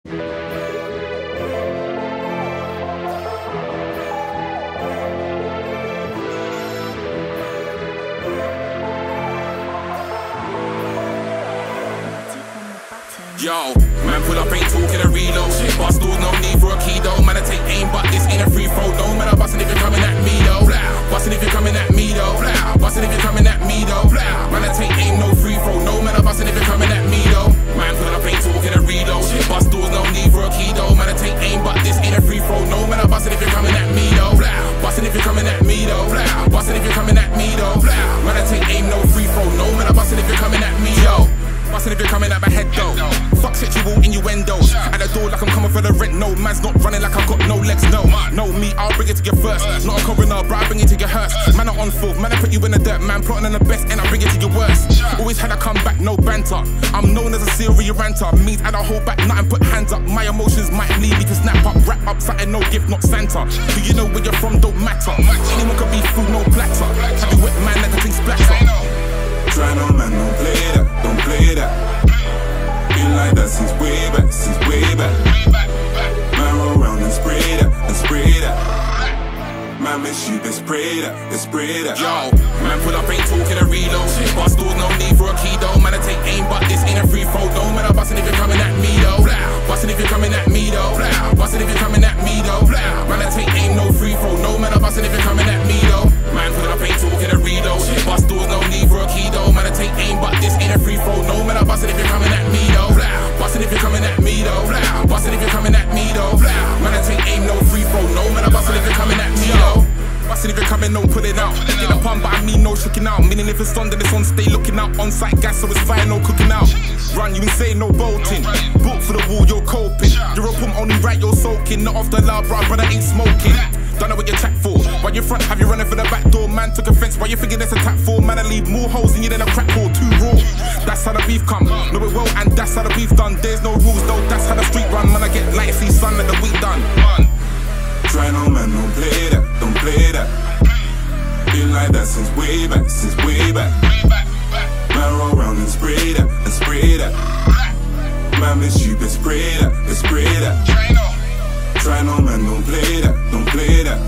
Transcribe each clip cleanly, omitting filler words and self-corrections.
Yo, man pull up, ain't talking a reload. Bust doors, no need for a key though. Man, I take aim, but this ain't a free throw. No man, I bustin' if you're coming at me though. Bustin' if you're coming at me though. Bustin' if you're coming at me though. Man, I take aim, no free throw. No man, I bustin' if you're coming at me though. Man pull up, ain't talking a reload. Bust doors, no need for a key though. Man, I take aim, but this ain't a free throw. No man, I bustin' if you're coming at me though. Bustin' if you're coming at me though. Bustin' if you're coming at me though. Man, I take aim, no free throw. No man, I bustin' if you're coming at me yo. Bustin' if you're coming at my head though. Fuck sexual innuendos. At the door like I'm coming for the rent. No, man's not running like I've got no legs. No, me, I'll bring it to you first. Not a coroner, but I bring it to your hearse. Man, I'm on full, man, I put you in the dirt. Man, plotting on the best and I bring it to your worst. Always had a comeback, no banter. I'm known as a serial ranter. Means I don't hold back, nothing, put hands up. My emotions might lead me to snap up. Wrap up, something, no gift, not Santa. Do you know where you're from, don't matter. Anyone could be food, no platter. Have you wet man, like a thing splatter. Try no man, don't play that, don't play that. Been like that since way back, since way back. Man roll round and spray that, and spray that. Man miss you, they spray that, they spray that. Yo, man pull up, ain't talking a reload. Bust doors, no need for a key though. Man, I take aim, but this ain't a free throw. No man, I bustin' if you're coming at me though. Bustin' if you're coming at me though. Bustin' if you're coming at me though. Man, I take aim, no free throw. No man, I bustin' if you're coming at me though. Man pull up, ain't talking a reload. Bust doors, no need for a key though. Man, I take aim, but this ain't a free throw. No man, I bustin' if you're coming at me though. Bustin' if you're coming at me though. Bustin' if you're coming at me though. Man, I take aim, no free throw. No man, I bustin' if you're coming at me though. Bustin' if you're coming, no pull it out. Get a pun, but I mean no shaking out. Meaning if it's on, then it's on, stay looking out. On-site gas, so it's fire, no cooking out. Run, you ain't saying no bolting. Book for the wall, you're coping. You're a pump, only right, you're soaking. Not off the loud, brother, ain't smoking. Don't know what you're trapped for. Why you front, have you running for the back door? Man took offense, why you thinking that's a tap for? Man, I leave more holes in you than a crack hole, too raw. That's how the beef come, know it well, and that's how the beef done. There's no rules, though, that's how the street run. Man, I get light, see sun, let the week done. Try no man, don't play that, don't play that. Been like that since way back, since way back. Man roll round and spray that, and spray that. Man miss you, they spray that, they spray that. Try no man, don't play that, don't play that.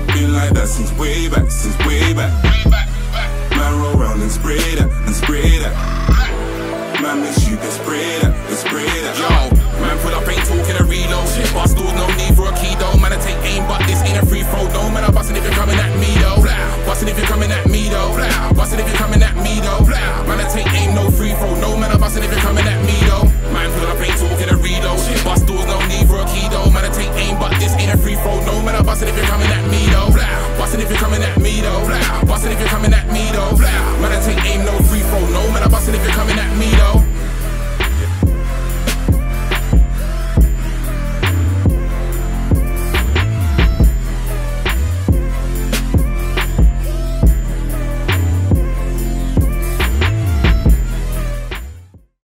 Been like that since way back, since way back. Man roll round and spray that, and spray that. Man miss you, they spray that, they spray that. Yo, man pull up, ain't talking a reload. Bust doors, no need for a key though. Man, I take aim, but this ain't a free throw. No man, I bustin' if you're coming at me though. Bustin' if you're coming at me.